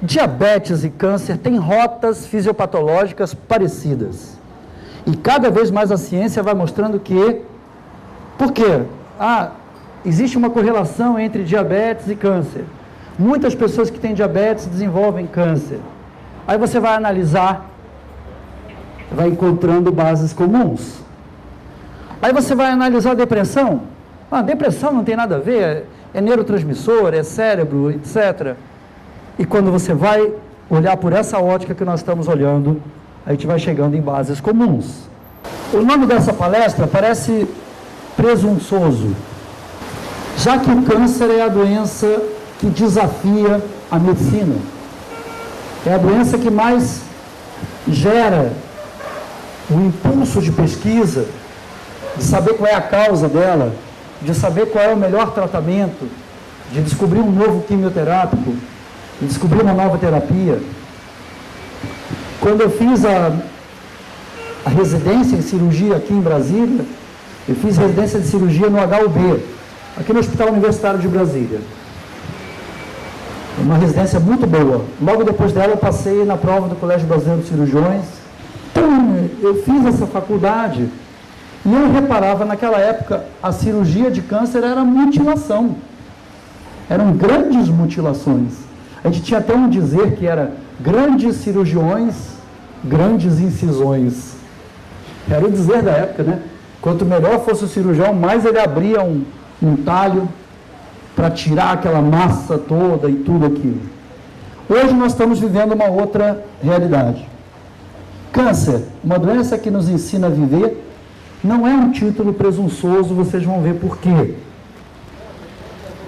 Diabetes e câncer têm rotas fisiopatológicas parecidas. E cada vez mais a ciência vai mostrando que... Por quê? Existe uma correlação entre diabetes e câncer. Muitas pessoas que têm diabetes desenvolvem câncer. Aí você vai analisar, vai encontrando bases comuns. Aí você vai analisar a depressão. Depressão não tem nada a ver, é neurotransmissor, é cérebro, etc. E quando você vai olhar por essa ótica que nós estamos olhando, a gente vai chegando em bases comuns. O nome dessa palestra parece presunçoso, já que o câncer é a doença que desafia a medicina. É a doença que mais gera o impulso de pesquisa, de saber qual é a causa dela, de saber qual é o melhor tratamento, de descobrir um novo quimioterápico, de descobrir uma nova terapia. Quando eu fiz a residência em cirurgia aqui em Brasília, eu fiz residência de cirurgia no HUB, aqui no Hospital Universitário de Brasília. Uma residência muito boa. Logo depois dela eu passei na prova do Colégio Brasileiro de Cirurgiões. Então, eu fiz essa faculdade e eu reparava naquela época a cirurgia de câncer era mutilação. Eram grandes mutilações. A gente tinha até um dizer que era grandes cirurgiões, grandes incisões. Era o dizer da época, né? Quanto melhor fosse o cirurgião, mais ele abria um talho para tirar aquela massa toda e tudo aquilo. Hoje nós estamos vivendo uma outra realidade. Câncer, uma doença que nos ensina a viver, não é um título presunçoso, vocês vão ver por quê.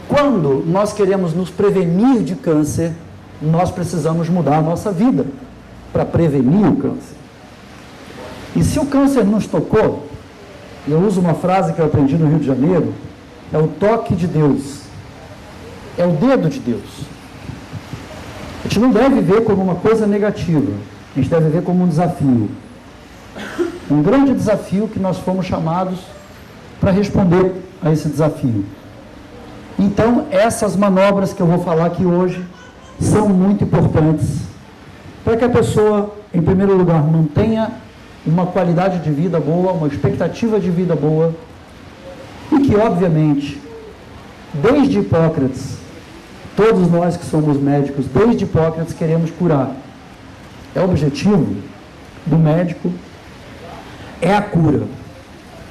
Quando nós queremos nos prevenir de câncer, nós precisamos mudar a nossa vida para prevenir o câncer. E se o câncer nos tocou, eu uso uma frase que eu aprendi no Rio de Janeiro, é o toque de Deus, é o dedo de Deus. A gente não deve ver como uma coisa negativa, a gente deve ver como um desafio. Um grande desafio que nós fomos chamados para responder a esse desafio. Então, essas manobras que eu vou falar aqui hoje são muito importantes para que a pessoa, em primeiro lugar, mantenha uma qualidade de vida boa, uma expectativa de vida boa e que, obviamente, desde Hipócrates, todos nós que somos médicos, desde Hipócrates, queremos curar. É o objetivo do médico, é a cura.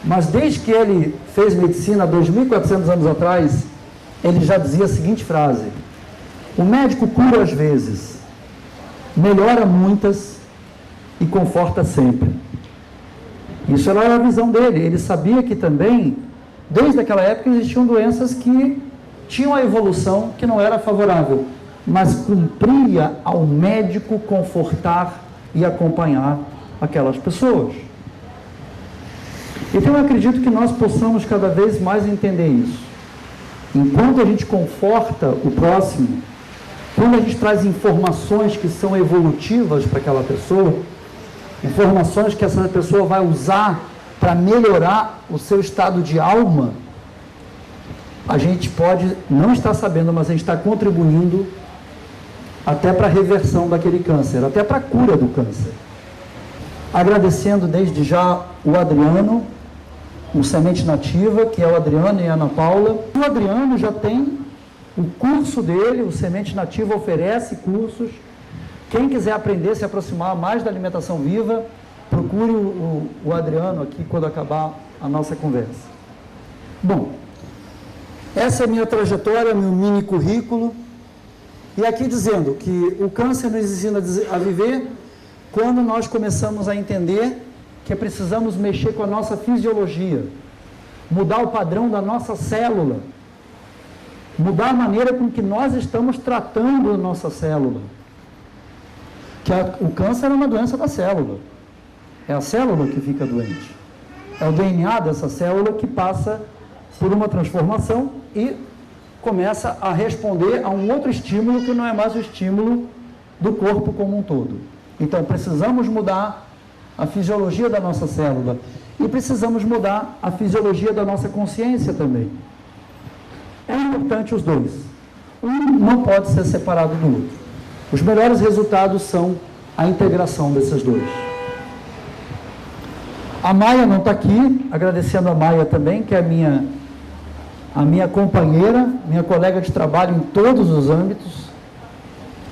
Mas desde que ele fez medicina 2.400 anos atrás, ele já dizia a seguinte frase: o médico cura às vezes, melhora muitas e conforta sempre. Isso era a visão dele. Ele sabia que também, desde aquela época, existiam doenças que tinham a evolução que não era favorável, mas cumpria ao médico confortar e acompanhar aquelas pessoas. Então eu acredito que nós possamos cada vez mais entender isso. Enquanto a gente conforta o próximo, quando a gente traz informações que são evolutivas para aquela pessoa, informações que essa pessoa vai usar para melhorar o seu estado de alma, a gente pode não estar sabendo, mas a gente está contribuindo até para a reversão daquele câncer, até para a cura do câncer. Agradecendo desde já o Adriano, o Semente Nativa, que é o Adriano e a Ana Paula. O Adriano já tem o curso dele, o Semente Nativa oferece cursos. Quem quiser aprender, se aproximar mais da alimentação viva, procure o Adriano aqui quando acabar a nossa conversa. Bom, essa é a minha trajetória, meu mini currículo. E aqui dizendo que o câncer nos ensina a viver quando nós começamos a entender que precisamos mexer com a nossa fisiologia, mudar o padrão da nossa célula, mudar a maneira com que nós estamos tratando a nossa célula. O câncer é uma doença da célula. É a célula que fica doente. É o DNA dessa célula que passa por uma transformação e começa a responder a um outro estímulo que não é mais o estímulo do corpo como um todo. Então, precisamos mudar a fisiologia da nossa célula e precisamos mudar a fisiologia da nossa consciência também. É importante os dois. Um não pode ser separado do outro. Os melhores resultados são a integração desses dois. A Maia não está aqui, agradecendo a Maia também, que é a minha companheira, minha colega de trabalho em todos os âmbitos.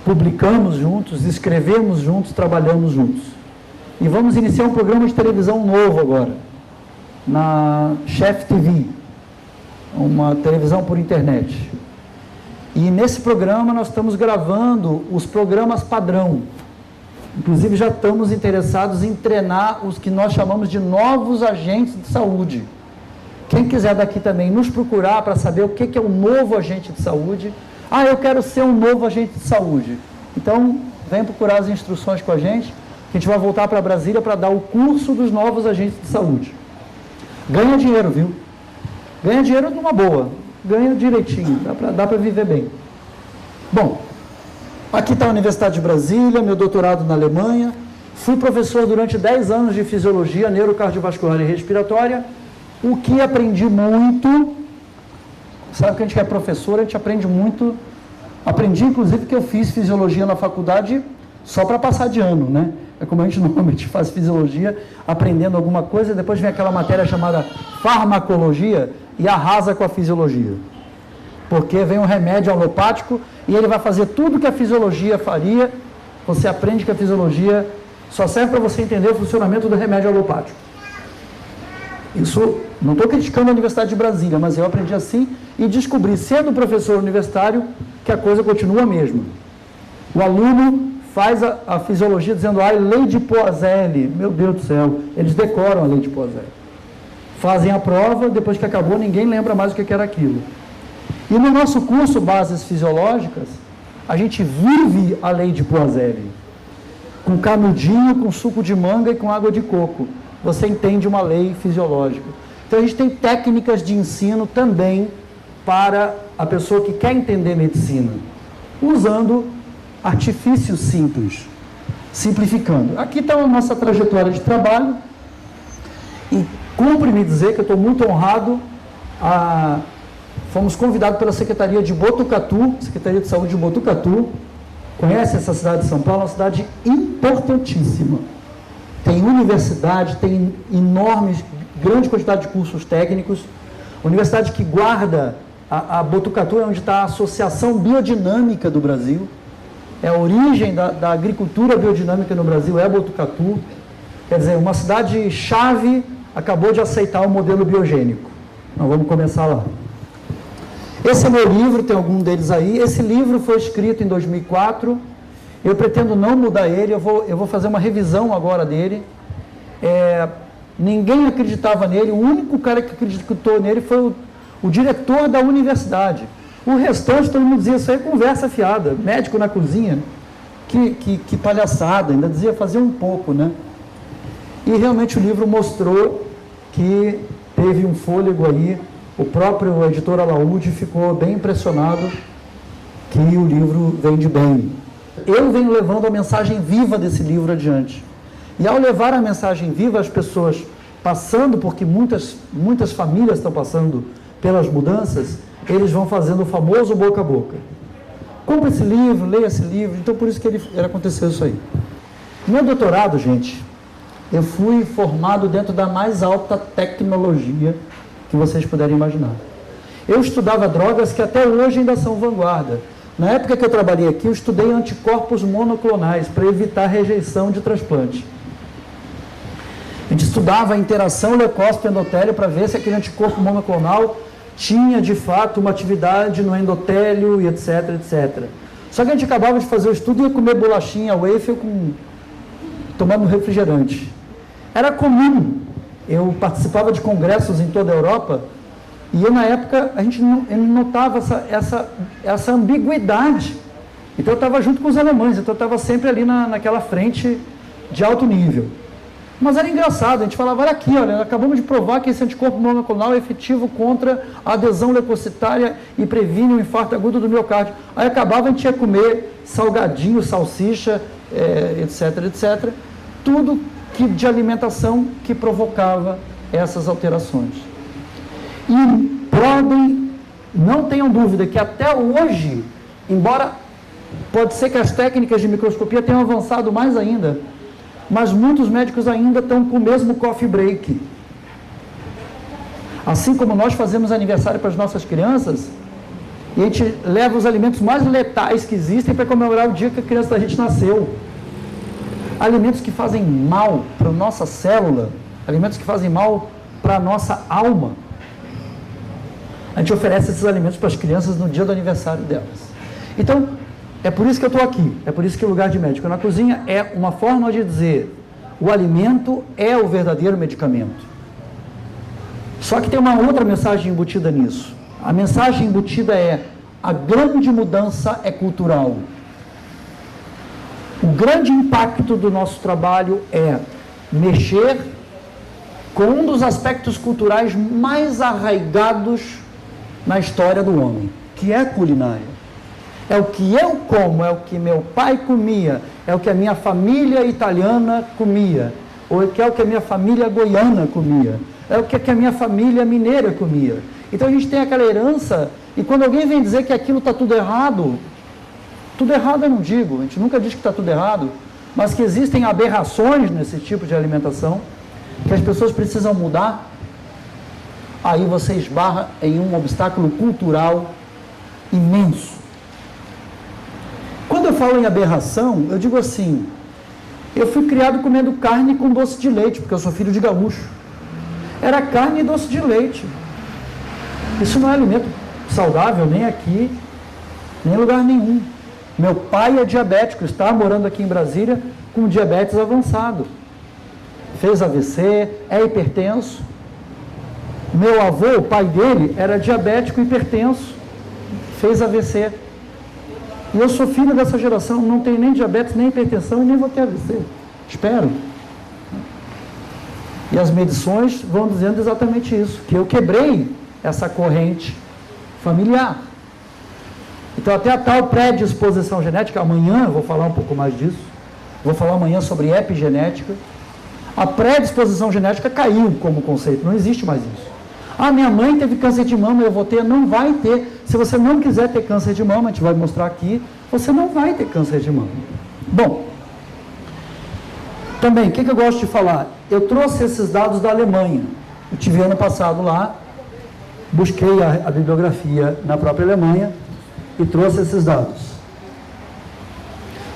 Publicamos juntos, escrevemos juntos, trabalhamos juntos. E vamos iniciar um programa de televisão novo agora, na Chef TV, uma televisão por internet. E nesse programa nós estamos gravando os programas padrão. Inclusive já estamos interessados em treinar os que nós chamamos de novos agentes de saúde. Quem quiser daqui também nos procurar para saber o que é um novo agente de saúde. Ah, eu quero ser um novo agente de saúde. Então, vem procurar as instruções com a gente vai voltar para Brasília para dar o curso dos novos agentes de saúde. Ganha dinheiro, viu? Ganha dinheiro de uma boa. Ganha direitinho, dá para viver bem. Bom, aqui está a Universidade de Brasília, meu doutorado na Alemanha. Fui professor durante 10 anos de fisiologia neurocardiovascular e respiratória. O que aprendi muito, sabe que a gente é professor, a gente aprende muito. Aprendi, inclusive, que eu fiz fisiologia na faculdade só para passar de ano, né? É como a gente normalmente faz fisiologia, aprendendo alguma coisa, e depois vem aquela matéria chamada farmacologia e arrasa com a fisiologia. Porque vem um remédio alopático e ele vai fazer tudo que a fisiologia faria. Você aprende que a fisiologia só serve para você entender o funcionamento do remédio alopático. Isso, não estou criticando a Universidade de Brasília, mas eu aprendi assim e descobri, sendo professor universitário, que a coisa continua a mesma. O aluno faz a fisiologia dizendo, lei de Poiseuille, meu Deus do céu, eles decoram a lei de Poiseuille. Fazem a prova, depois que acabou, ninguém lembra mais o que era aquilo. E no nosso curso Bases Fisiológicas, a gente vive a lei de Poiseuille, com canudinho, com suco de manga e com água de coco. Você entende uma lei fisiológica. Então, a gente tem técnicas de ensino também para a pessoa que quer entender medicina, usando artifícios simples, simplificando. Aqui está a nossa trajetória de trabalho, e cumpre-me dizer que eu estou muito honrado, fomos convidados pela Secretaria de Botucatu, Secretaria de Saúde de Botucatu, conhece essa cidade de São Paulo, uma cidade importantíssima, tem universidade, tem grande quantidade de cursos técnicos, universidade que guarda, a Botucatu é onde está a Associação Biodinâmica do Brasil, é a origem da agricultura biodinâmica no Brasil, é Botucatu. Quer dizer, uma cidade-chave acabou de aceitar o modelo biogênico. Nós vamos começar lá. Esse é meu livro, tem algum deles aí. Esse livro foi escrito em 2004. Eu pretendo não mudar ele, eu vou fazer uma revisão agora dele. Ninguém acreditava nele, o único cara que acreditou nele foi o diretor da universidade. O restante, todo mundo dizia, isso aí é conversa fiada, médico na cozinha, que palhaçada, ainda dizia fazer um pouco, né? E realmente o livro mostrou que teve um fôlego aí, o próprio editor Alaúde ficou bem impressionado que o livro vende bem. Eu venho levando a mensagem viva desse livro adiante. E ao levar a mensagem viva, as pessoas passando, porque muitas famílias estão passando pelas mudanças, eles vão fazendo o famoso boca a boca. Compre esse livro, leia esse livro. Então, por isso que aconteceu isso aí. Meu doutorado, gente, eu fui formado dentro da mais alta tecnologia que vocês puderem imaginar. Eu estudava drogas que até hoje ainda são vanguarda. Na época que eu trabalhei aqui, eu estudei anticorpos monoclonais para evitar rejeição de transplante. A gente estudava a interação leucócito-endotélio para ver se aquele anticorpo monoclonal tinha, de fato, uma atividade no endotélio e etc, etc. Só que a gente acabava de fazer o estudo e ia comer bolachinha, wafer, tomando refrigerante. Era comum. Eu participava de congressos em toda a Europa e eu, na época, a gente notava essa ambiguidade. Então, eu estava junto com os alemães, então eu estava sempre ali naquela frente de alto nível. Mas era engraçado, a gente falava, olha aqui, olha, acabamos de provar que esse anticorpo monoclonal é efetivo contra a adesão leucocitária e previne o infarto agudo do miocárdio. Aí acabava, a gente ia comer salgadinho, salsicha, etc, etc. Tudo de alimentação que provocava essas alterações. E não tenham dúvida que até hoje, embora Pode ser que as técnicas de microscopia tenham avançado mais ainda, mas muitos médicos ainda estão com o mesmo coffee break. Assim como nós fazemos aniversário para as nossas crianças, e a gente leva os alimentos mais letais que existem para comemorar o dia que a criança da gente nasceu. Alimentos que fazem mal para a nossa célula, alimentos que fazem mal para a nossa alma. A gente oferece esses alimentos para as crianças no dia do aniversário delas. Então, é por isso que eu estou aqui, é por isso que o lugar de médico na cozinha é uma forma de dizer: o alimento é o verdadeiro medicamento. Só que tem uma outra mensagem embutida nisso. A mensagem embutida é: a grande mudança é cultural. O grande impacto do nosso trabalho é mexer com um dos aspectos culturais mais arraigados na história do homem, que é a culinária. É o que eu como, é o que meu pai comia, é o que a minha família italiana comia, ou é o que a minha família goiana comia, é o que a minha família mineira comia. Então a gente tem aquela herança, e quando alguém vem dizer que aquilo está tudo errado eu não digo, a gente nunca diz que está tudo errado, mas que existem aberrações nesse tipo de alimentação, que as pessoas precisam mudar, aí você esbarra em um obstáculo cultural imenso. Quando eu falo em aberração, eu digo assim: eu fui criado comendo carne com doce de leite, porque eu sou filho de gaúcho. Era carne e doce de leite. Isso não é alimento saudável, nem aqui, nem em lugar nenhum. Meu pai é diabético, está morando aqui em Brasília com diabetes avançado. Fez AVC, é hipertenso. Meu avô, o pai dele, era diabético e hipertenso. Fez AVC. E eu sou filho dessa geração, não tenho nem diabetes, nem hipertensão, e nem vou ter AVC. Espero. E as medições vão dizendo exatamente isso, que eu quebrei essa corrente familiar. Então, até a tal predisposição genética, amanhã eu vou falar um pouco mais disso, vou falar amanhã sobre epigenética. A predisposição genética caiu como conceito, não existe mais isso. Ah, minha mãe teve câncer de mama, eu vou ter. Não vai ter. Se você não quiser ter câncer de mama, a gente vai mostrar aqui, você não vai ter câncer de mama. Bom, também, o que eu gosto de falar? Eu trouxe esses dados da Alemanha. Eu tive ano passado lá, busquei a bibliografia na própria Alemanha e trouxe esses dados.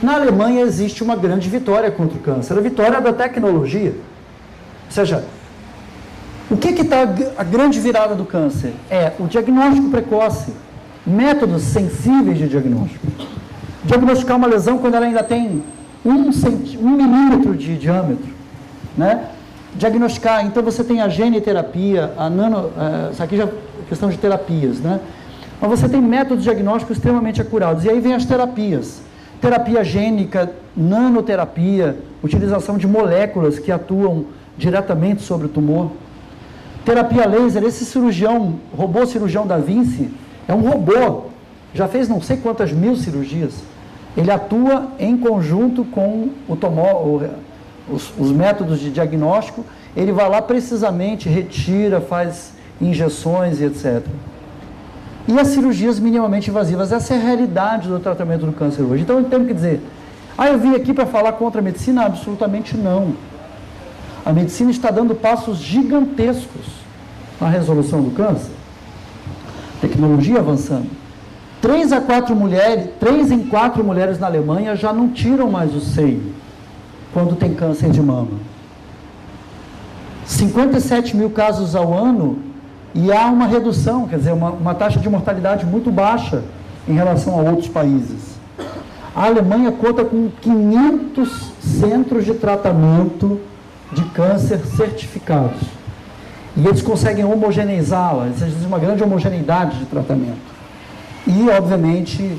Na Alemanha existe uma grande vitória contra o câncer, a vitória da tecnologia. Ou seja, o que está a grande virada do câncer? É o diagnóstico precoce, métodos sensíveis de diagnóstico. Diagnosticar uma lesão quando ela ainda tem 1 milímetro de diâmetro, né? Diagnosticar, então você tem a geniterapia, isso aqui já é questão de terapias, né? Mas você tem métodos diagnósticos extremamente acurados, e aí vem as terapias. Terapia gênica, nanoterapia, utilização de moléculas que atuam diretamente sobre o tumor. Terapia laser, esse cirurgião, robô cirurgião Da Vinci, é um robô, já fez não sei quantas mil cirurgias. Ele atua em conjunto com os métodos de diagnóstico, ele vai lá precisamente, retira, faz injeções e etc. E as cirurgias minimamente invasivas, essa é a realidade do tratamento do câncer hoje. Então, eu tenho que dizer, eu vim aqui para falar contra a medicina? Absolutamente não. A medicina está dando passos gigantescos na resolução do câncer. Tecnologia avançando. 3 em 4 mulheres na Alemanha já não tiram mais o seio quando tem câncer de mama. 57 mil casos ao ano e há uma redução, quer dizer, uma taxa de mortalidade muito baixa em relação a outros países. A Alemanha conta com 500 centros de tratamento de câncer certificados. E eles conseguem homogeneizá-la, existe uma grande homogeneidade de tratamento. E, obviamente,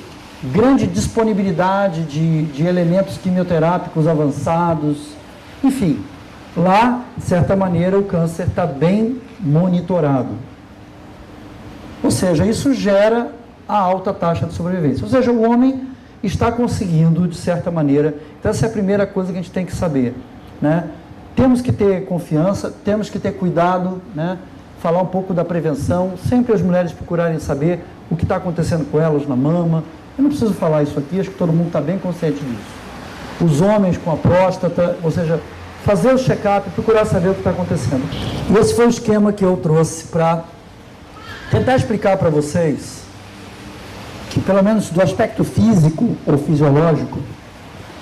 grande disponibilidade de elementos quimioterápicos avançados. Enfim, lá, de certa maneira, o câncer está bem monitorado. Ou seja, isso gera a alta taxa de sobrevivência. Ou seja, o homem está conseguindo, de certa maneira. Então, essa é a primeira coisa que a gente tem que saber, né? Temos que ter confiança, temos que ter cuidado, né? Falar um pouco da prevenção, sempre as mulheres procurarem saber o que está acontecendo com elas na mama, Eu não preciso falar isso aqui, acho que todo mundo está bem consciente disso. Os homens com a próstata, ou seja, fazer o check-up, procurar saber o que está acontecendo. E esse foi o esquema que eu trouxe para tentar explicar para vocês que, pelo menos do aspecto físico ou fisiológico,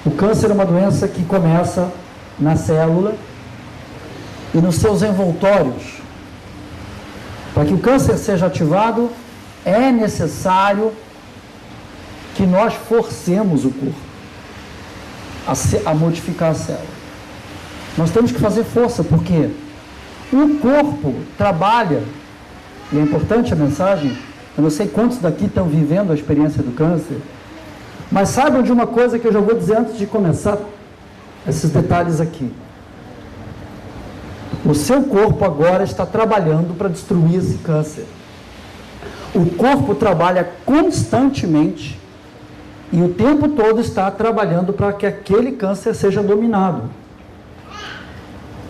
o câncer é uma doença que começa na célula e nos seus envoltórios. Para que o câncer seja ativado, é necessário que nós forcemos o corpo a modificar a célula. Nós temos que fazer força, porque o corpo trabalha, e é importante a mensagem, eu não sei quantos daqui estão vivendo a experiência do câncer, mas saibam de uma coisa que eu já vou dizer antes de começar esses detalhes aqui. O seu corpo agora está trabalhando para destruir esse câncer. O corpo trabalha constantemente e o tempo todo está trabalhando para que aquele câncer seja dominado.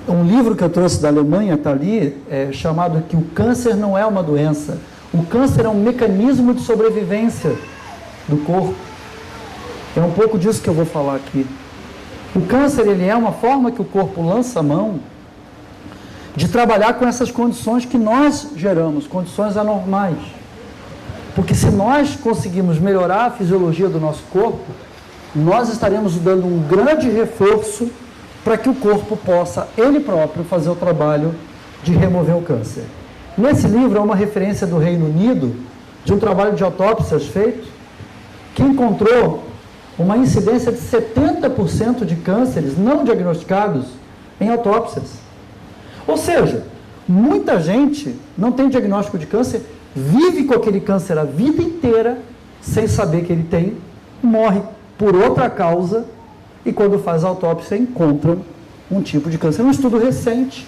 Um livro que eu trouxe da Alemanha, está ali, chamado que o câncer não é uma doença. O câncer é um mecanismo de sobrevivência do corpo. É um pouco disso que eu vou falar aqui. O câncer, ele é uma forma que o corpo lança a mão de trabalhar com essas condições que nós geramos, condições anormais. Porque se nós conseguirmos melhorar a fisiologia do nosso corpo, nós estaremos dando um grande reforço para que o corpo possa, ele próprio, fazer o trabalho de remover o câncer. Nesse livro há uma referência do Reino Unido, de um trabalho de autópsias feito, que encontrou uma incidência de 70% de cânceres não diagnosticados em autópsias. Ou seja, muita gente não tem diagnóstico de câncer, vive com aquele câncer a vida inteira, sem saber que ele tem, morre por outra causa, e quando faz a autópsia encontram um tipo de câncer. Um estudo recente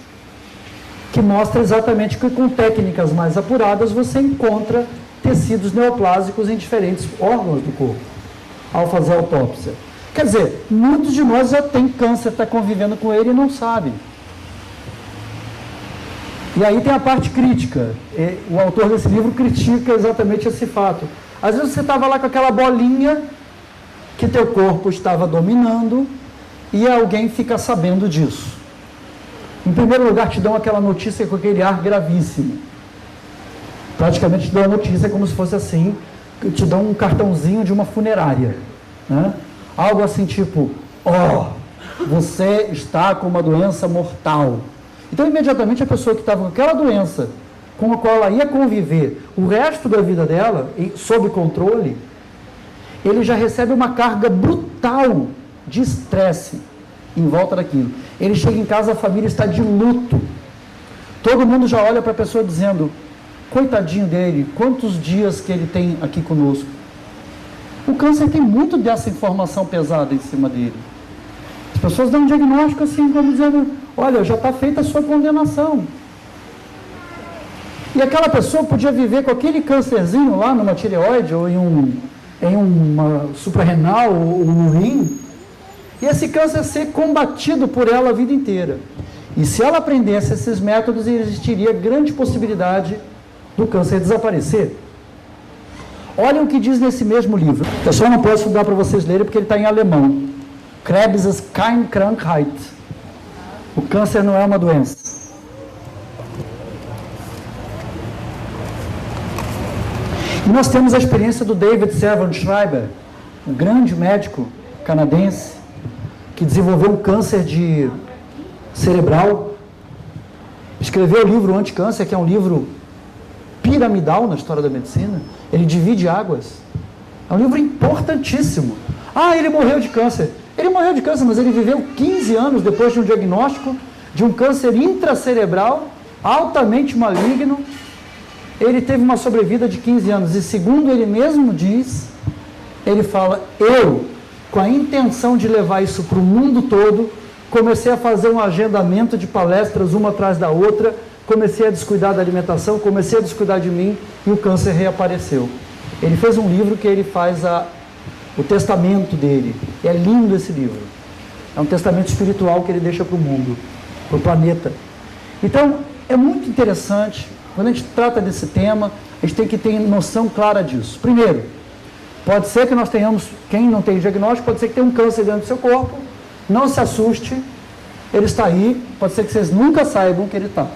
que mostra exatamente que com técnicas mais apuradas você encontra tecidos neoplásicos em diferentes órgãos do corpo ao fazer a autópsia. Quer dizer, muitos de nós já têm câncer, está convivendo com ele e não sabem. E aí tem a parte crítica. O autor desse livro critica exatamente esse fato. Às vezes você estava lá com aquela bolinha que teu corpo estava dominando e alguém fica sabendo disso. Em primeiro lugar, te dão aquela notícia com aquele ar gravíssimo. Praticamente te dão a notícia como se fosse assim, te dão um cartãozinho de uma funerária, né? Algo assim tipo, você está com uma doença mortal. Então, imediatamente, a pessoa que estava com aquela doença, com a qual ela ia conviver o resto da vida dela, sob controle, ele já recebe uma carga brutal de estresse em volta daquilo. Ele chega em casa, a família está de luto. Todo mundo já olha para a pessoa dizendo, coitadinho dele, quantos dias que ele tem aqui conosco. O câncer tem muito dessa informação pesada em cima dele. As pessoas dão um diagnóstico assim, como dizendo, olha, já está feita a sua condenação. E aquela pessoa podia viver com aquele câncerzinho lá numa tireoide, ou em uma suprarrenal, ou no rim, e esse câncer ser combatido por ela a vida inteira. E se ela aprendesse esses métodos, existiria grande possibilidade do câncer desaparecer. Olhem o que diz nesse mesmo livro. Eu só não posso dar para vocês lerem porque ele está em alemão. Krebs ist keine Krankheit. O câncer não é uma doença. E nós temos a experiência do David Servan Schreiber, um grande médico canadense, que desenvolveu um câncer cerebral. Escreveu o livro Anticâncer, que é um livro piramidal na história da medicina. Ele divide águas. É um livro importantíssimo. Ele morreu de câncer. Ele morreu de câncer, mas ele viveu 15 anos depois de um diagnóstico de um câncer intracerebral, altamente maligno. Ele teve uma sobrevida de 15 anos. E segundo ele mesmo diz, ele fala, com a intenção de levar isso para o mundo todo, comecei a fazer um agendamento de palestras uma atrás da outra, comecei a descuidar da alimentação, comecei a descuidar de mim e o câncer reapareceu. Ele fez um livro que ele faz o testamento dele. É lindo esse livro. É um testamento espiritual que ele deixa para o mundo, para o planeta. Então, é muito interessante, quando a gente trata desse tema, a gente tem que ter noção clara disso. Primeiro, Pode ser que nós tenhamos, quem não tem diagnóstico, pode ser que tenha um câncer dentro do seu corpo, não se assuste, ele está aí, pode ser que vocês nunca saibam que ele está.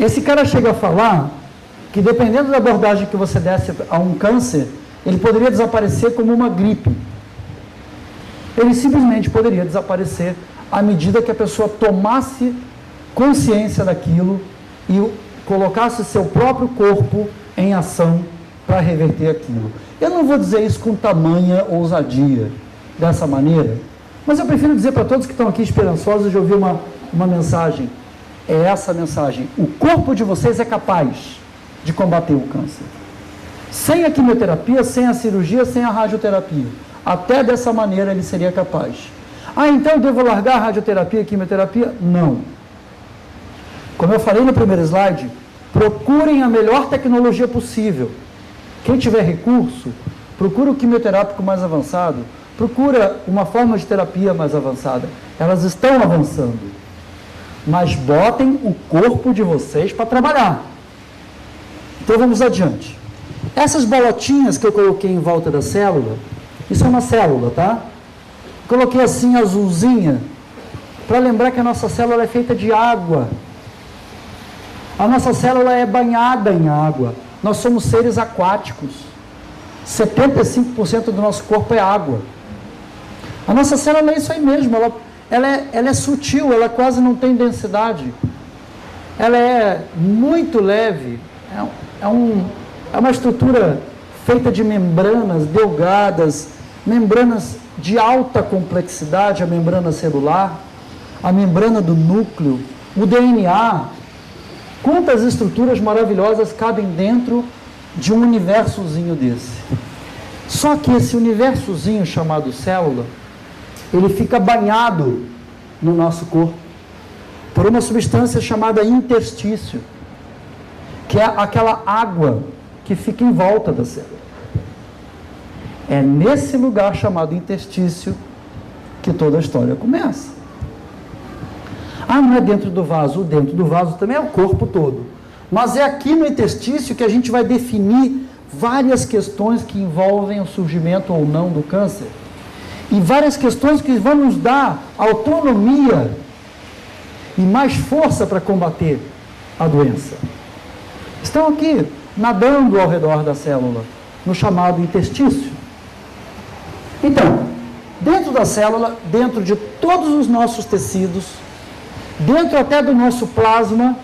Esse cara chega a falar que dependendo da abordagem que você desse a um câncer, ele poderia desaparecer como uma gripe. Ele simplesmente poderia desaparecer à medida que a pessoa tomasse consciência daquilo e colocasse seu próprio corpo em ação para reverter aquilo. Eu não vou dizer isso com tamanha ousadia, dessa maneira, mas eu prefiro dizer para todos que estão aqui esperançosos de ouvir uma mensagem. É essa mensagem. O corpo de vocês é capaz de combater o câncer. Sem a quimioterapia, sem a cirurgia, sem a radioterapia. Até dessa maneira ele seria capaz. Ah, então eu devo largar a radioterapia e a quimioterapia? Não. Como eu falei no primeiro slide, procurem a melhor tecnologia possível. Quem tiver recurso, procura o quimioterápico mais avançado, procura uma forma de terapia mais avançada. Elas estão avançando. Mas botem o corpo de vocês para trabalhar. Então vamos adiante. Essas bolotinhas que eu coloquei em volta da célula, isso é uma célula, tá? Coloquei assim azulzinha, para lembrar que a nossa célula é feita de água. A nossa célula é banhada em água. Nós somos seres aquáticos. 75% do nosso corpo é água. A nossa célula é isso aí mesmo, ela é sutil, ela quase não tem densidade. Ela é muito leve, é uma estrutura feita de membranas delgadas, membranas de alta complexidade, a membrana celular, a membrana do núcleo, o DNA. Quantas estruturas maravilhosas cabem dentro de um universozinho desse? Só que esse universozinho chamado célula, ele fica banhado no nosso corpo por uma substância chamada interstício, que é aquela água que fica em volta da célula. É nesse lugar chamado interstício que toda a história começa. Ah, não é dentro do vaso. Dentro do vaso também é o corpo todo. Mas é aqui no interstício que a gente vai definir várias questões que envolvem o surgimento ou não do câncer. E várias questões que vão nos dar autonomia e mais força para combater a doença. Estão aqui, nadando ao redor da célula, no chamado interstício. Então, dentro da célula, dentro de todos os nossos tecidos, dentro até do nosso plasma,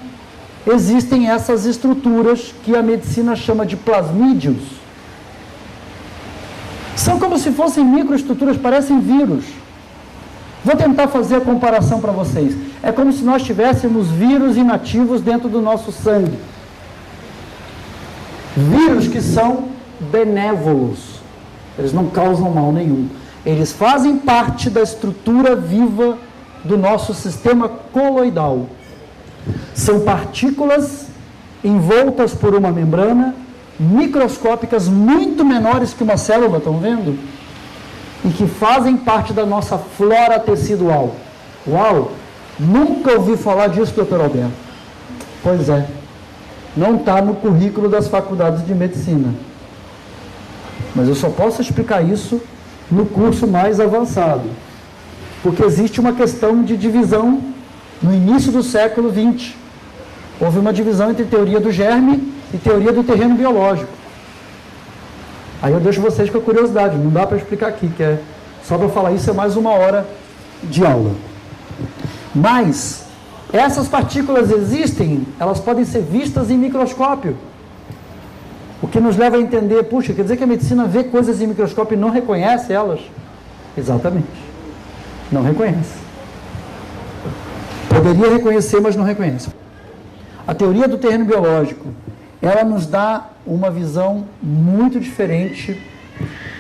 existem essas estruturas que a medicina chama de plasmídios. São como se fossem microestruturas, parecem vírus. Vou tentar fazer a comparação para vocês. É como se nós tivéssemos vírus inativos dentro do nosso sangue. Vírus que são benévolos. Eles não causam mal nenhum. Eles fazem parte da estrutura viva do nosso sistema coloidal. São partículas envoltas por uma membrana, microscópicas muito menores que uma célula, estão vendo? E que fazem parte da nossa flora tecidual. Uau! Nunca ouvi falar disso, doutor Alberto. Pois é. Não está no currículo das faculdades de medicina. Mas eu só posso explicar isso no curso mais avançado. Porque existe uma questão de divisão no início do século XX. Houve uma divisão entre teoria do germe e teoria do terreno biológico. Aí eu deixo vocês com a curiosidade, não dá para explicar aqui, que é só para falar isso é mais uma hora de aula. Mas essas partículas existem, elas podem ser vistas em microscópio. O que nos leva a entender, puxa, quer dizer que a medicina vê coisas em microscópio e não reconhece elas? Exatamente. Não reconhece. Poderia reconhecer, mas não reconhece. A teoria do terreno biológico, ela nos dá uma visão muito diferente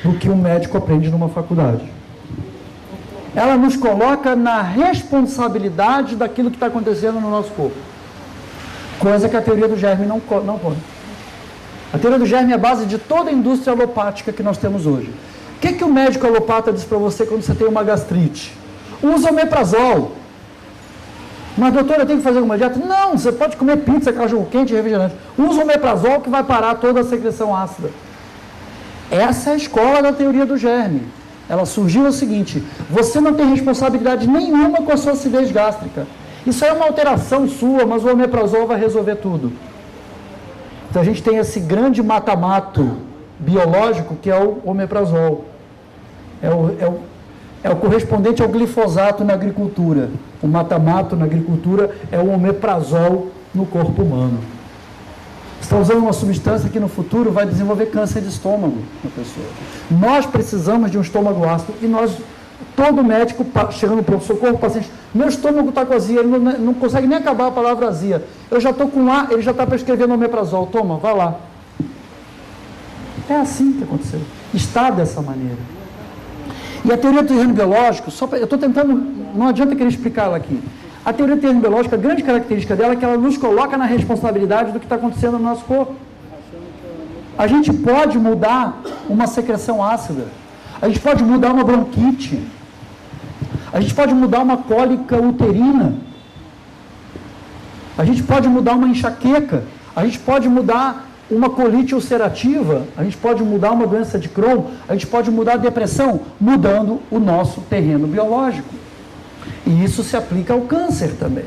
do que um médico aprende numa faculdade. Ela nos coloca na responsabilidade daquilo que está acontecendo no nosso corpo. Coisa que a teoria do germe não põe. A teoria do germe é a base de toda a indústria alopática que nós temos hoje. O que o médico alopata diz para você quando você tem uma gastrite? Usa omeprazol. Mas, doutor, eu tenho que fazer alguma dieta? Não, você pode comer pizza, cachorro quente e refrigerante. Usa o omeprazol que vai parar toda a secreção ácida. Essa é a escola da teoria do germe. Ela surgiu o seguinte: você não tem responsabilidade nenhuma com a sua acidez gástrica. Isso é uma alteração sua, mas o omeprazol vai resolver tudo. Então a gente tem esse grande mata-mato biológico que é o omeprazol. É o correspondente ao glifosato na agricultura. O mata-mato na agricultura é o omeprazol no corpo humano. Você está usando uma substância que no futuro vai desenvolver câncer de estômago na pessoa. Nós precisamos de um estômago ácido e todo médico chegando no pronto-socorro, o paciente, meu estômago está com azia, ele não consegue nem acabar a palavra azia. Eu já estou com A, ele já está prescrevendo omeprazol, toma, vai lá. É assim que aconteceu. Está dessa maneira. E a teoria do terreno biológico, eu estou tentando, não adianta querer explicá-la aqui. A teoria do terreno biológico, a grande característica dela é que ela nos coloca na responsabilidade do que está acontecendo no nosso corpo. A gente pode mudar uma secreção ácida, a gente pode mudar uma bronquite, a gente pode mudar uma cólica uterina, a gente pode mudar uma enxaqueca, a gente pode mudar uma colite ulcerativa, a gente pode mudar uma doença de Crohn, a gente pode mudar a depressão, mudando o nosso terreno biológico. E isso se aplica ao câncer também.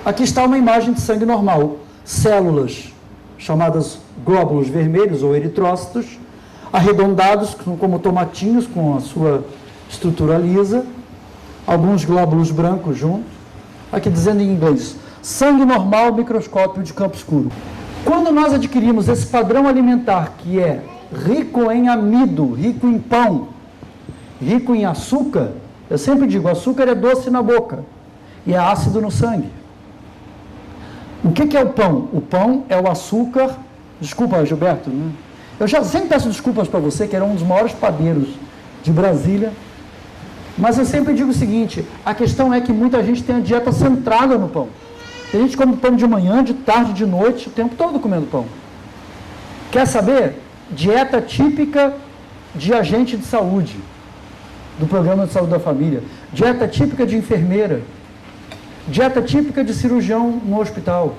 Aqui está uma imagem de sangue normal. Células chamadas glóbulos vermelhos ou eritrócitos, arredondados como tomatinhos com a sua estrutura lisa, alguns glóbulos brancos junto. Aqui dizendo em inglês, sangue normal, microscópio de campo escuro. Quando nós adquirimos esse padrão alimentar que é rico em amido, rico em pão, rico em açúcar, eu sempre digo, açúcar é doce na boca e é ácido no sangue. O que é o pão? O pão é o açúcar, desculpa Gilberto, né? Eu já sempre peço desculpas para você, que era um dos maiores padeiros de Brasília, mas eu sempre digo o seguinte, a questão é que muita gente tem a dieta centrada no pão. Tem gente que come pão de manhã, de tarde, de noite, o tempo todo comendo pão. Quer saber? Dieta típica de agente de saúde, do programa de saúde da família. Dieta típica de enfermeira. Dieta típica de cirurgião no hospital.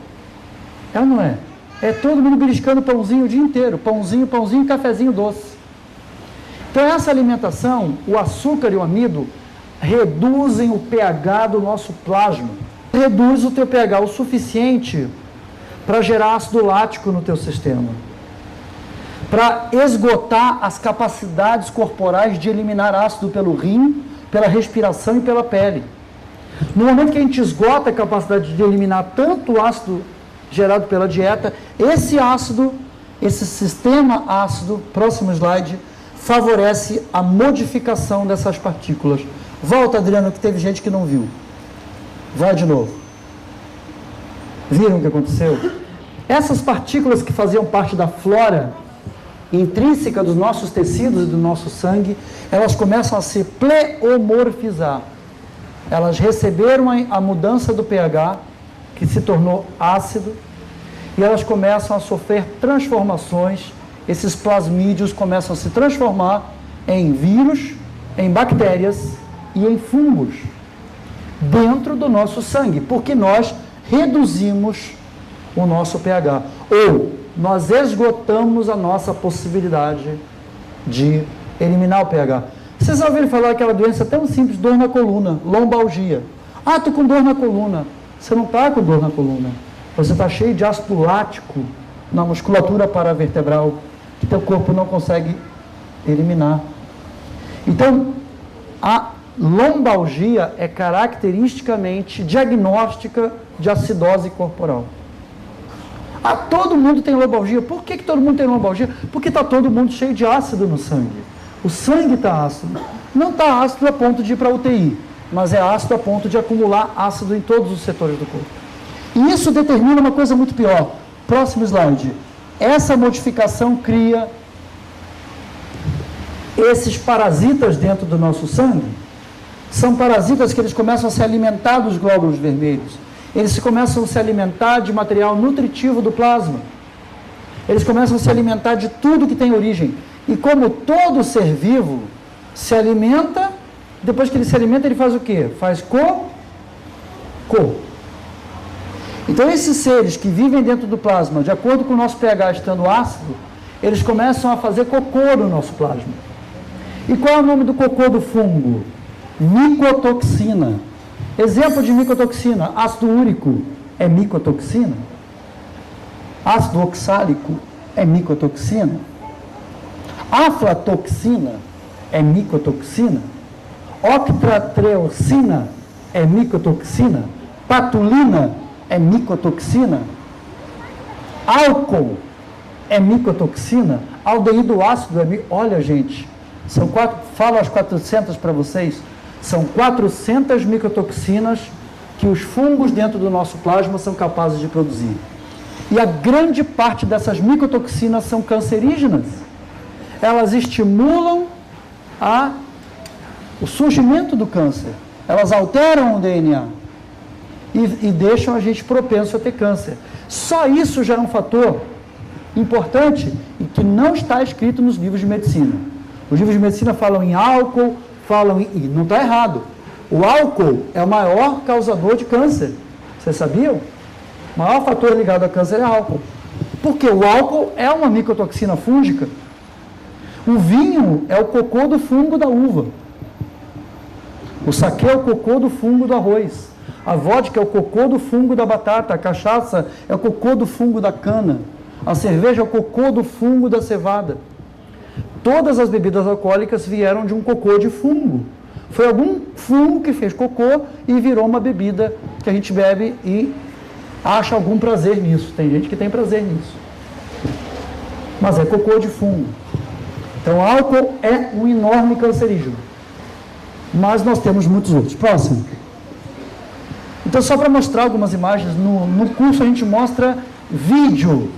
É ou não é? É todo mundo beliscando pãozinho o dia inteiro. Pãozinho, pãozinho, cafezinho doce. Então essa alimentação, o açúcar e o amido, reduzem o pH do nosso plasma. Reduz o teu pH o suficiente para gerar ácido lático no teu sistema, para esgotar as capacidades corporais de eliminar ácido pelo rim, pela respiração e pela pele. No momento que a gente esgota a capacidade de eliminar tanto ácido gerado pela dieta, esse ácido, esse sistema ácido, próximo slide, favorece a modificação dessas partículas. Volta, Adriano, que teve gente que não viu. Vai de novo. Viram o que aconteceu? Essas partículas que faziam parte da flora intrínseca dos nossos tecidos e do nosso sangue, elas começam a se pleomorfizar. Elas receberam a mudança do pH, que se tornou ácido, e elas começam a sofrer transformações. Esses plasmídios começam a se transformar em vírus, em bactérias e em fungos dentro do nosso sangue, porque nós reduzimos o nosso pH, ou nós esgotamos a nossa possibilidade de eliminar o pH. Vocês já ouviram falar daquela doença tão simples, dor na coluna, lombalgia. Ah, estou com dor na coluna. Você não está com dor na coluna. Você está cheio de ácido lático na musculatura paravertebral, que teu corpo não consegue eliminar. Então, a lombalgia é caracteristicamente diagnóstica de acidose corporal. Ah, todo mundo tem lombalgia. Por que todo mundo tem lombalgia? Porque está todo mundo cheio de ácido no sangue. O sangue está ácido. Não está ácido a ponto de ir para a UTI, mas é ácido a ponto de acumular ácido em todos os setores do corpo. E isso determina uma coisa muito pior. Próximo slide. Essa modificação cria esses parasitas dentro do nosso sangue. São parasitas que eles começam a se alimentar dos glóbulos vermelhos. Eles começam a se alimentar de material nutritivo do plasma. Eles começam a se alimentar de tudo que tem origem. E como todo ser vivo se alimenta, depois que ele se alimenta, ele faz o quê? Faz cocô. Então, esses seres que vivem dentro do plasma, de acordo com o nosso pH estando ácido, eles começam a fazer cocô no nosso plasma. E qual é o nome do cocô do fungo? Micotoxina. Exemplo de micotoxina: ácido úrico é micotoxina. Ácido oxálico é micotoxina. Aflatoxina é micotoxina. Octratreocina é micotoxina. Patulina é micotoxina. Álcool é micotoxina. Aldeído ácido é Olha, gente, falo as 400 para vocês. São 400 micotoxinas que os fungos dentro do nosso plasma são capazes de produzir. E a grande parte dessas micotoxinas são cancerígenas. Elas estimulam o surgimento do câncer. Elas alteram o DNA e deixam a gente propenso a ter câncer. Só isso já é um fator importante e que não está escrito nos livros de medicina. Os livros de medicina falam em álcool, e não está errado. O álcool é o maior causador de câncer. Vocês sabiam? O maior fator ligado a câncer é álcool. Porque o álcool é uma micotoxina fúngica. O vinho é o cocô do fungo da uva. O saquê é o cocô do fungo do arroz. A vodka é o cocô do fungo da batata. A cachaça é o cocô do fungo da cana. A cerveja é o cocô do fungo da cevada. Todas as bebidas alcoólicas vieram de um cocô de fungo. Foi algum fungo que fez cocô e virou uma bebida que a gente bebe e acha algum prazer nisso. Tem gente que tem prazer nisso. Mas é cocô de fungo. Então, álcool é um enorme cancerígeno. Mas nós temos muitos outros. Próximo. Então, só para mostrar algumas imagens, no curso a gente mostra vídeo,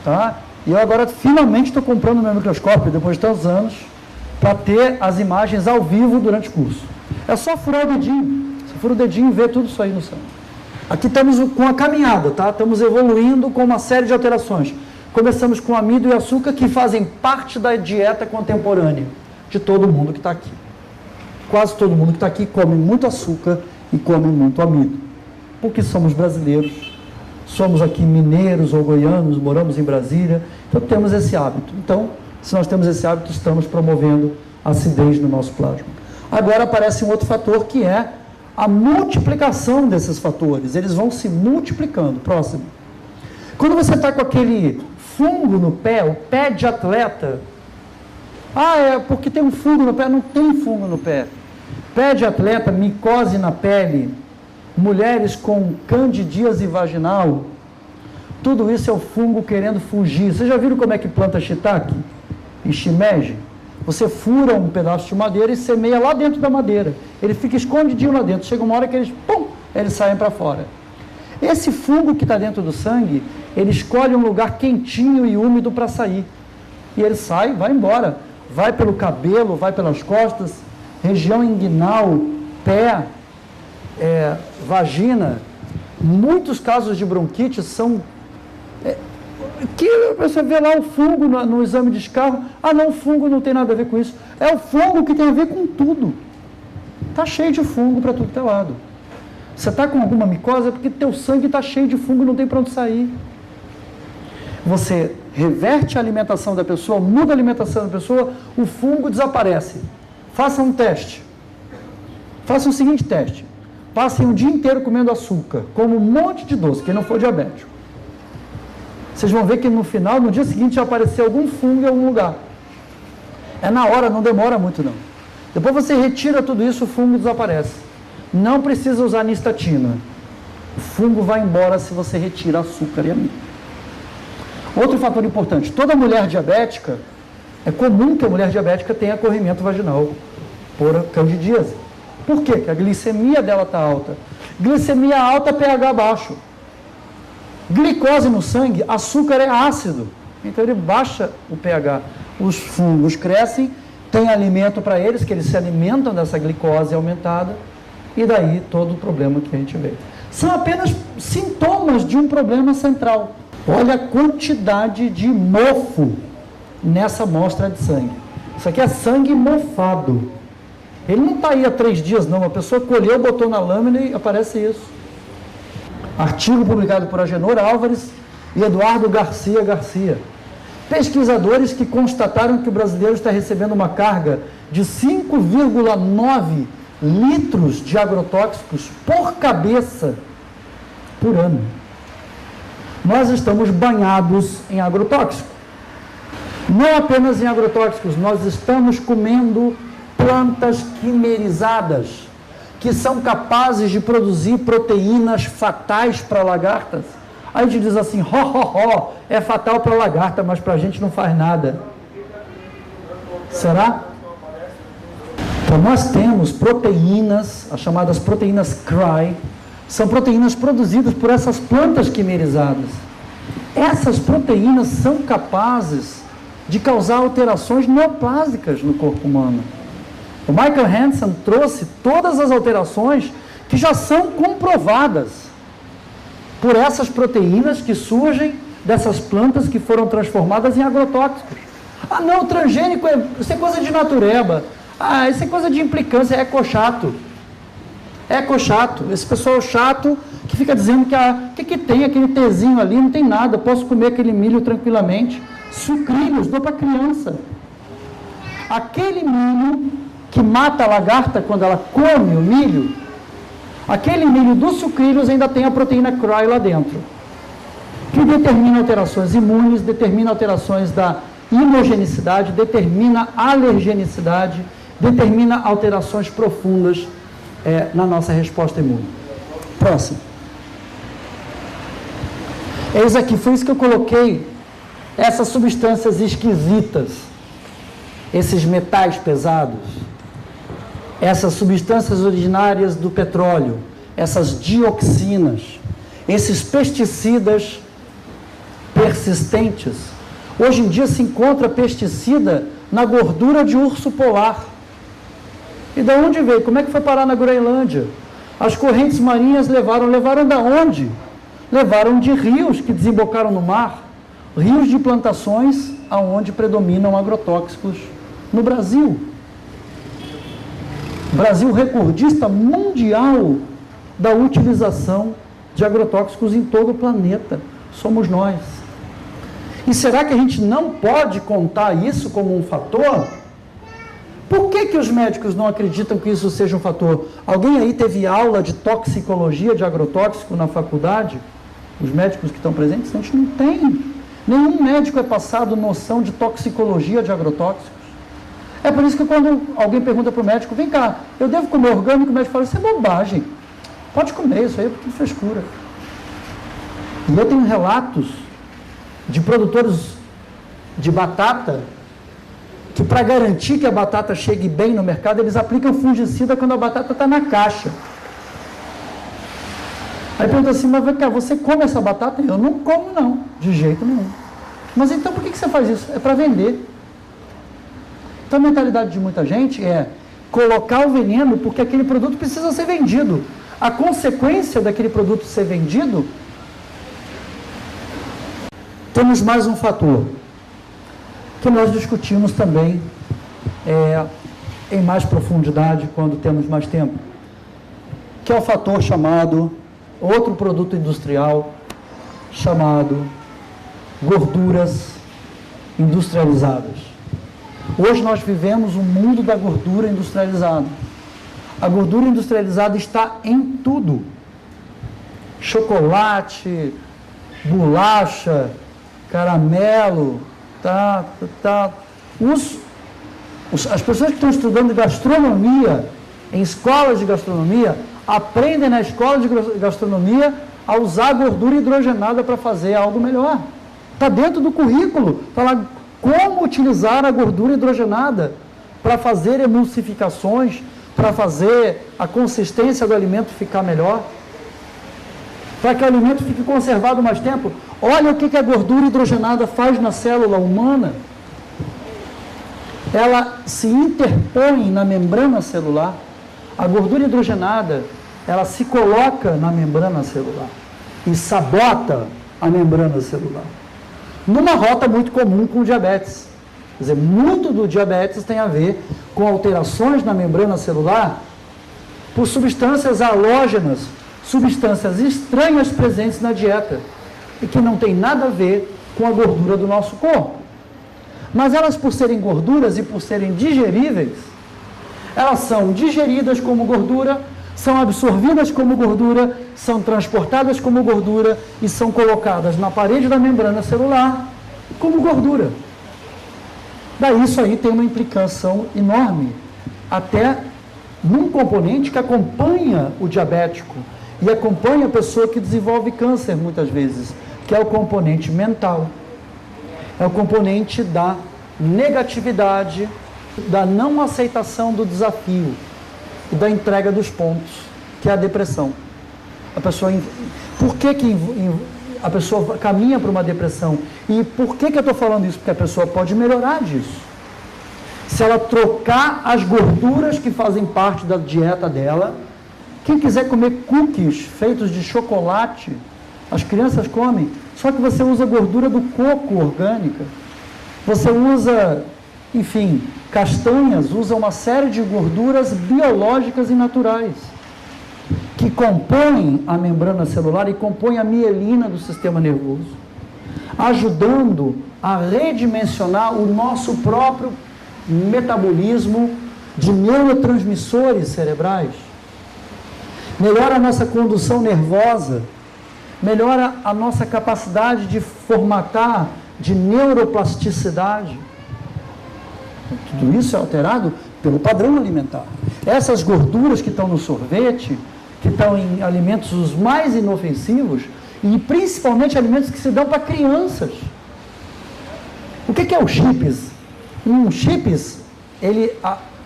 tá? E eu agora finalmente estou comprando meu microscópio, depois de tantos anos, para ter as imagens ao vivo durante o curso. É só furar o dedinho. Você fura o dedinho e vê tudo isso aí no sangue. Aqui estamos com a caminhada, tá? Estamos evoluindo com uma série de alterações. Começamos com amido e açúcar, que fazem parte da dieta contemporânea de todo mundo que está aqui. Quase todo mundo que está aqui come muito açúcar e come muito amido. Porque somos brasileiros. Somos aqui mineiros ou goianos, moramos em Brasília, então temos esse hábito. Então, se nós temos esse hábito, estamos promovendo acidez no nosso plasma. Agora aparece um outro fator, que é a multiplicação desses fatores. Eles vão se multiplicando. Próximo. Quando você está com aquele fungo no pé, o pé de atleta, é porque tem um fungo no pé. Não tem fungo no pé. Pé de atleta, micose na pele, mulheres com candidíase vaginal, tudo isso é o fungo querendo fugir. Vocês já viram como é que planta shiitake e shimeji? Você fura um pedaço de madeira e semeia lá dentro da madeira. Ele fica escondidinho lá dentro. Chega uma hora que eles saem para fora. Esse fungo que está dentro do sangue, ele escolhe um lugar quentinho e úmido para sair. E ele sai, vai embora. Vai pelo cabelo, vai pelas costas, região inguinal, pé, vagina. Muitos casos de bronquite são... que você vê lá o fungo no exame de escarro. Não, o fungo não tem nada a ver com isso. É o fungo que tem a ver com tudo. Está cheio de fungo para tudo que é lado. Você está com alguma micose é porque teu sangue está cheio de fungo e não tem para onde sair. Você reverte a alimentação da pessoa, muda a alimentação da pessoa, o fungo desaparece. Faça um teste. Faça o seguinte teste. Passem um dia inteiro comendo açúcar, como um monte de doce, quem não for diabético. Vocês vão ver que no final, no dia seguinte, vai aparecer algum fungo em algum lugar. É na hora, não demora muito não. Depois você retira tudo isso, o fungo desaparece. Não precisa usar nistatina. O fungo vai embora se você retira açúcar e amido. Outro fator importante, toda mulher diabética, é comum que a mulher diabética tenha corrimento vaginal por candidíase. Por quê? Porque a glicemia dela está alta. Glicemia alta, pH baixo. Glicose no sangue, açúcar é ácido. Então ele baixa o pH. Os fungos crescem, tem alimento para eles, que eles se alimentam dessa glicose aumentada, e daí todo o problema que a gente vê. São apenas sintomas de um problema central. Olha a quantidade de mofo nessa amostra de sangue. Isso aqui é sangue mofado. Ele não está aí há 3 dias, não. A pessoa colheu, botou na lâmina e aparece isso. Artigo publicado por Agenor Álvares e Eduardo Garcia. pesquisadores que constataram que o brasileiro está recebendo uma carga de 5,9 litros de agrotóxicos por cabeça por ano. Nós estamos banhados em agrotóxico. Não apenas em agrotóxicos, nós estamos comendo plantas quimerizadas, que são capazes de produzir proteínas fatais para lagartas. Aí a gente diz assim, é fatal para a lagarta, mas para a gente não faz nada. Será? Então nós temos proteínas, as chamadas proteínas CRY, são proteínas produzidas por essas plantas quimerizadas. Essas proteínas são capazes de causar alterações neoplásicas no corpo humano. O Michael Hansen trouxe todas as alterações que já são comprovadas por essas proteínas que surgem dessas plantas que foram transformadas em agrotóxicos. Ah, não, o transgênico, isso é coisa de natureba. Ah, isso é coisa de implicância, é ecochato. É ecochato. Esse pessoal chato que fica dizendo que tem aquele tezinho ali, não tem nada, posso comer aquele milho tranquilamente. Sucrilhos, dou para criança. Aquele milho que mata a lagarta quando ela come o milho, aquele milho dos sucrilhos ainda tem a proteína CRY lá dentro, que determina alterações imunes, determina alterações da imogenicidade, determina alergenicidade, determina alterações profundas na nossa resposta imune. Próximo. Eis aqui, foi isso que eu coloquei, essas substâncias esquisitas, esses metais pesados, essas substâncias originárias do petróleo, essas dioxinas, esses pesticidas persistentes. Hoje em dia se encontra pesticida na gordura de urso polar. E de onde veio? Como é que foi parar na Groenlândia? As correntes marinhas levaram da onde? Levaram de rios que desembocaram no mar, rios de plantações aonde predominam agrotóxicos no Brasil. Brasil recordista mundial da utilização de agrotóxicos em todo o planeta. Somos nós. E será que a gente não pode contar isso como um fator? Por que os médicos não acreditam que isso seja um fator? Alguém aí teve aula de toxicologia de agrotóxico na faculdade? Os médicos que estão presentes? A gente não tem. Nenhum médico é passado noção de toxicologia de agrotóxicos. É por isso que quando alguém pergunta para o médico, vem cá, eu devo comer orgânico? O médico fala, isso é bobagem. Pode comer, isso aí é porque é frescura. E eu tenho relatos de produtores de batata que, para garantir que a batata chegue bem no mercado, eles aplicam fungicida quando a batata está na caixa. Aí pergunta assim, mas vem cá, você come essa batata? Eu não como não, de jeito nenhum. Mas então por que você faz isso? É para vender. Então a mentalidade de muita gente é colocar o veneno porque aquele produto precisa ser vendido. A consequência daquele produto ser vendido, temos mais um fator que nós discutimos também em mais profundidade quando temos mais tempo, que é o fator chamado, outro produto industrial, chamado gorduras industrializadas. Hoje nós vivemos um mundo da gordura industrializada. A gordura industrializada está em tudo. Chocolate, bolacha, caramelo, as pessoas que estão estudando gastronomia, em escolas de gastronomia, aprendem na escola de gastronomia a usar gordura hidrogenada para fazer algo melhor. Está dentro do currículo, está lá como utilizar a gordura hidrogenada para fazer emulsificações, para fazer a consistência do alimento ficar melhor, para que o alimento fique conservado mais tempo. Olha o que a gordura hidrogenada faz na célula humana. Ela se interpõe na membrana celular. A gordura hidrogenada, ela se coloca na membrana celular e sabota a membrana celular. Numa rota muito comum com o diabetes. Quer dizer, muito do diabetes tem a ver com alterações na membrana celular por substâncias halógenas, substâncias estranhas presentes na dieta e que não tem nada a ver com a gordura do nosso corpo. Mas elas, por serem gorduras e por serem digeríveis, elas são digeridas como gordura, são absorvidas como gordura, são transportadas como gordura e são colocadas na parede da membrana celular como gordura. Daí isso aí tem uma implicação enorme, até num componente que acompanha o diabético e acompanha a pessoa que desenvolve câncer muitas vezes, que é o componente mental. É o componente da negatividade, da não aceitação do desafio e da entrega dos pontos, que é a depressão. Por que a pessoa caminha para uma depressão? E por que eu estou falando isso? Porque a pessoa pode melhorar disso. Se ela trocar as gorduras que fazem parte da dieta dela, quem quiser comer cookies feitos de chocolate, as crianças comem, só que você usa gordura do coco orgânica, você usa, enfim, castanhas, usa uma série de gorduras biológicas e naturais, que compõem a membrana celular e compõem a mielina do sistema nervoso, ajudando a redimensionar o nosso próprio metabolismo de neurotransmissores cerebrais, melhora a nossa condução nervosa, melhora a nossa capacidade de formatar, de neuroplasticidade. Tudo isso é alterado pelo padrão alimentar. Essas gorduras que estão no sorvete, que estão em alimentos os mais inofensivos, e principalmente alimentos que se dão para crianças. O que é o chips? Chips,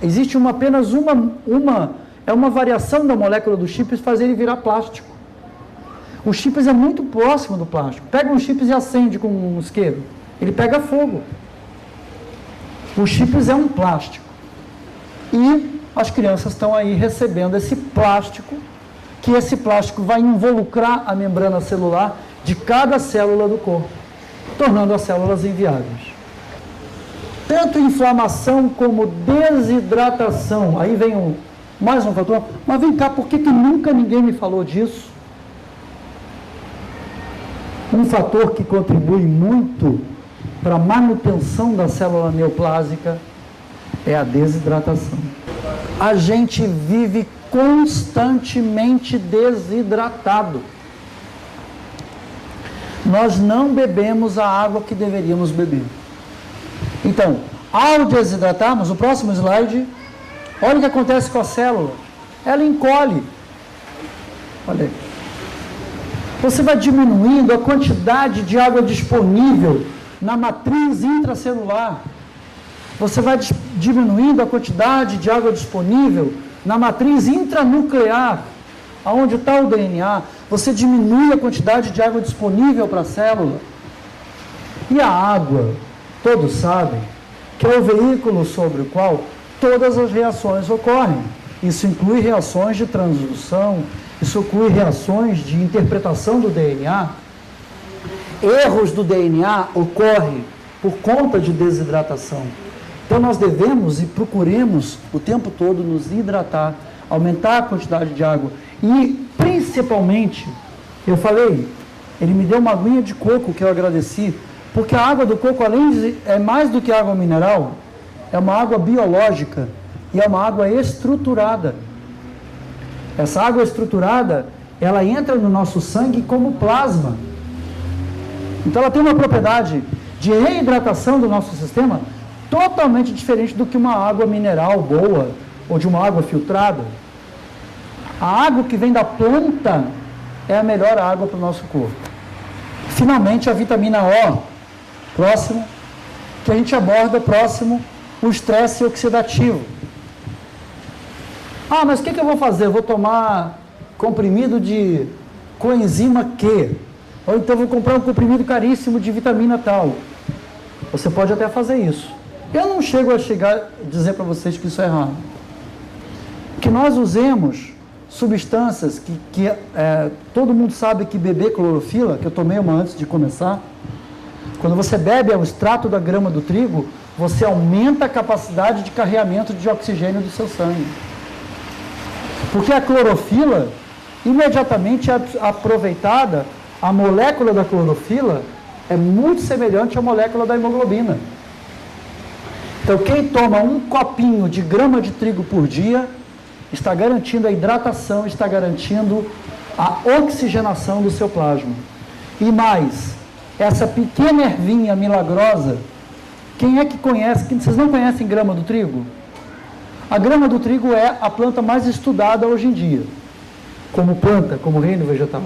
existe apenas uma variação da molécula do chips fazer ele virar plástico. O chips é muito próximo do plástico. Pega um chips e acende com um isqueiro. Ele pega fogo. O chips é um plástico. E as crianças estão aí recebendo esse plástico, que esse plástico vai involucrar a membrana celular de cada célula do corpo, tornando as células inviáveis. Tanto inflamação como desidratação. Aí vem mais um fator. Mas vem cá, por que nunca ninguém me falou disso? Um fator que contribui muito para a manutenção da célula neoplásica é a desidratação. A gente vive constantemente desidratado. Nós não bebemos a água que deveríamos beber. Então, ao desidratarmos, o próximo slide, olha o que acontece com a célula. Ela encolhe. Olha aí. Você vai diminuindo a quantidade de água disponível na matriz intracelular. Você vai diminuindo a quantidade de água disponível na matriz intranuclear, aonde está o DNA. Você diminui a quantidade de água disponível para a célula. E a água, todos sabem, que é o veículo sobre o qual todas as reações ocorrem. Isso inclui reações de transdução, isso inclui reações de interpretação do DNA. Erros do DNA ocorrem por conta de desidratação. Então nós devemos e procuremos o tempo todo nos hidratar, aumentar a quantidade de água. E principalmente, eu falei, ele me deu uma aguinha de coco que eu agradeci, porque a água do coco, além de é mais do que água mineral, é uma água biológica e é uma água estruturada. Essa água estruturada, ela entra no nosso sangue como plasma. Então ela tem uma propriedade de reidratação do nosso sistema totalmente diferente do que uma água mineral boa ou de uma água filtrada. A água que vem da planta é a melhor água para o nosso corpo. Finalmente, a vitamina O, próximo, que a gente aborda próximo, o estresse oxidativo. Ah, mas o que eu vou fazer? Eu vou tomar comprimido de coenzima Q, ou então vou comprar um comprimido caríssimo de vitamina tal. Você pode até fazer isso. Eu não chego a dizer para vocês que isso é errado. Que nós usemos substâncias que todo mundo sabe que beber clorofila, que eu tomei uma antes de começar, quando você bebe o extrato da grama do trigo, você aumenta a capacidade de carreamento de oxigênio do seu sangue. Porque a clorofila, imediatamente é aproveitada, a molécula da clorofila é muito semelhante à molécula da hemoglobina. Então, quem toma um copinho de grama de trigo por dia, está garantindo a hidratação, está garantindo a oxigenação do seu plasma. E mais, essa pequena ervinha milagrosa, quem é que conhece? Vocês não conhecem grama do trigo? A grama do trigo é a planta mais estudada hoje em dia, como planta, como reino vegetal.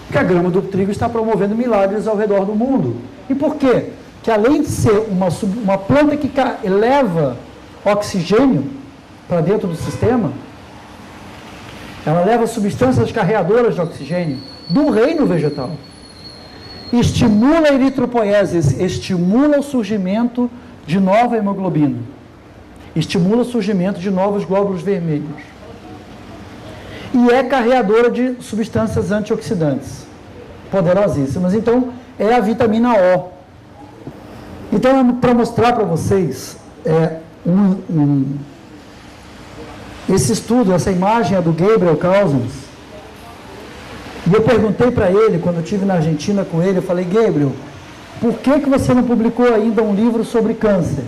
Porque a grama do trigo está promovendo milagres ao redor do mundo. E por quê? Que além de ser uma planta que eleva oxigênio para dentro do sistema, ela leva substâncias carreadoras de oxigênio do reino vegetal. Estimula a eritropoiesis, estimula o surgimento de nova hemoglobina, estimula o surgimento de novos glóbulos vermelhos. E é carreadora de substâncias antioxidantes, poderosíssimas. Então, é a vitamina O. Então, para mostrar para vocês, esse estudo, essa imagem é do Gabriel Cousens. E eu perguntei para ele, quando eu estive na Argentina com ele, eu falei, Gabriel, por que você não publicou ainda um livro sobre câncer?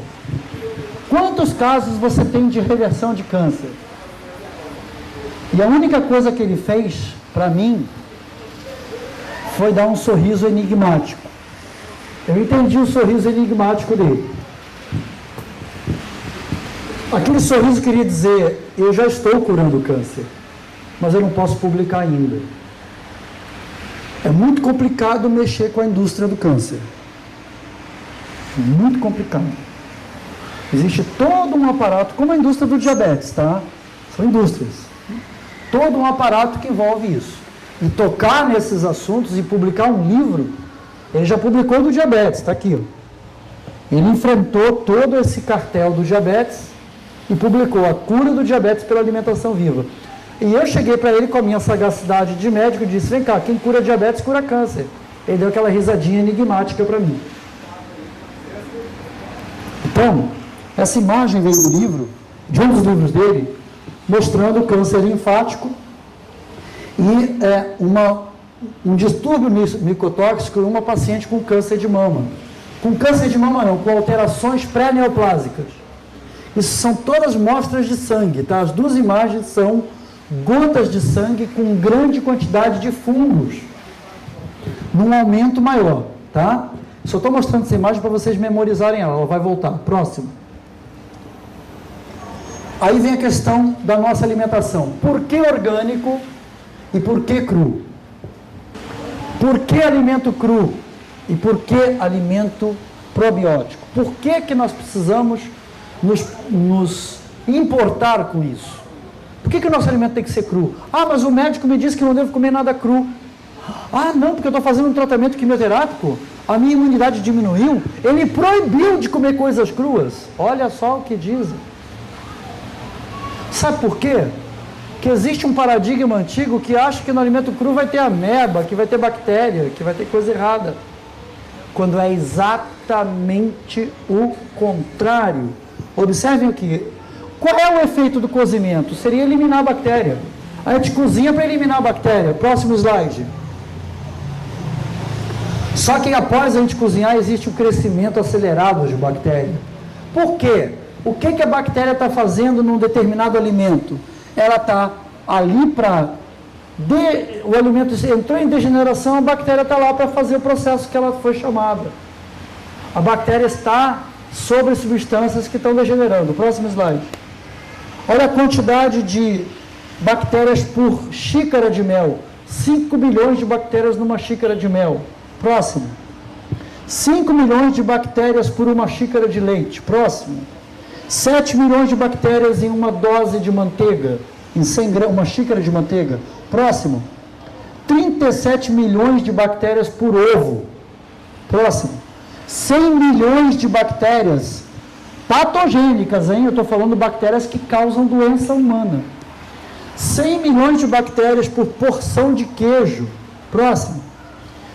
Quantos casos você tem de reversão de câncer? E a única coisa que ele fez, para mim, foi dar um sorriso enigmático. Eu entendi o sorriso enigmático dele. Aquele sorriso queria dizer, eu já estou curando o câncer, mas eu não posso publicar ainda. É muito complicado mexer com a indústria do câncer. Muito complicado. Existe todo um aparato, como a indústria do diabetes, tá? São indústrias. Todo um aparato que envolve isso. E tocar nesses assuntos e publicar um livro, ele já publicou do diabetes, está aqui. Ó. Ele enfrentou todo esse cartel do diabetes e publicou a cura do diabetes pela alimentação viva. E eu cheguei para ele com a minha sagacidade de médico e disse, vem cá, quem cura diabetes cura câncer. Ele deu aquela risadinha enigmática para mim. Então, essa imagem veio do livro, de um dos livros dele, mostrando o câncer linfático e um distúrbio micotóxico em uma paciente com câncer de mama. Com câncer de mama não, com alterações pré-neoplásicas. Isso são todas mostras de sangue, tá? As duas imagens são gotas de sangue com grande quantidade de fungos, num aumento maior, tá? Só estou mostrando essa imagem para vocês memorizarem ela vai voltar. Próximo. Aí vem a questão da nossa alimentação. Por que orgânico e por que cru? Por que alimento cru e por que alimento probiótico? Por que nós precisamos nos importar com isso? Por que o nosso alimento tem que ser cru? Ah, mas o médico me disse que não devo comer nada cru. Ah, não, porque eu estou fazendo um tratamento quimioterápico, a minha imunidade diminuiu. Ele proibiu de comer coisas cruas. Olha só o que dizem. Sabe por quê? Que existe um paradigma antigo que acha que no alimento cru vai ter ameba, que vai ter bactéria, que vai ter coisa errada. Quando é exatamente o contrário. Observem aqui. Qual é o efeito do cozimento? Seria eliminar a bactéria. A gente cozinha para eliminar a bactéria. Próximo slide. Só que após a gente cozinhar, existe um crescimento acelerado de bactéria. Por quê? O que a bactéria está fazendo num determinado alimento? Ela está ali para... O alimento entrou em degeneração, a bactéria está lá para fazer o processo que ela foi chamada. A bactéria está sobre substâncias que estão degenerando. Próximo slide. Olha a quantidade de bactérias por xícara de mel. 5 milhões de bactérias numa xícara de mel. Próximo. 5 milhões de bactérias por uma xícara de leite. Próximo. 7 milhões de bactérias em uma dose de manteiga, em 100 gramas, uma xícara de manteiga. Próximo. 37 milhões de bactérias por ovo. Próximo. 100 milhões de bactérias patogênicas, hein? Eu estou falando bactérias que causam doença humana. 100 milhões de bactérias por porção de queijo. Próximo.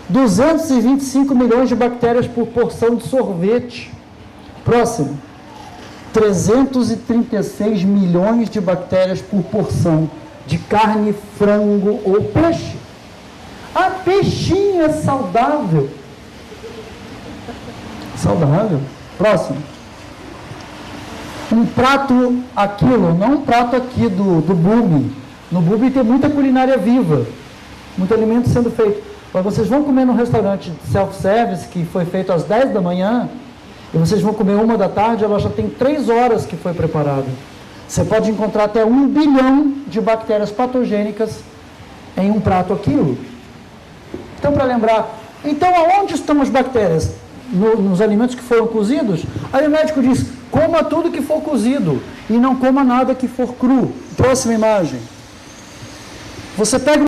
225 milhões de bactérias por porção de sorvete. Próximo. 336 milhões de bactérias por porção de carne, frango ou peixe. Ah, peixinho é saudável. Saudável. Próximo. um prato aquilo, não um prato aqui do Bulme. No Bulme tem muita culinária viva, muito alimento sendo feito. Mas vocês vão comer num restaurante self-service que foi feito às 10 da manhã, e vocês vão comer 1 da tarde, ela já tem 3 horas que foi preparada. Você pode encontrar até 1 bilhão de bactérias patogênicas em um prato aquilo. Então, para lembrar, então aonde estão as bactérias? Nos alimentos que foram cozidos? Aí o médico diz, coma tudo que for cozido e não coma nada que for cru. Próxima imagem. Você pega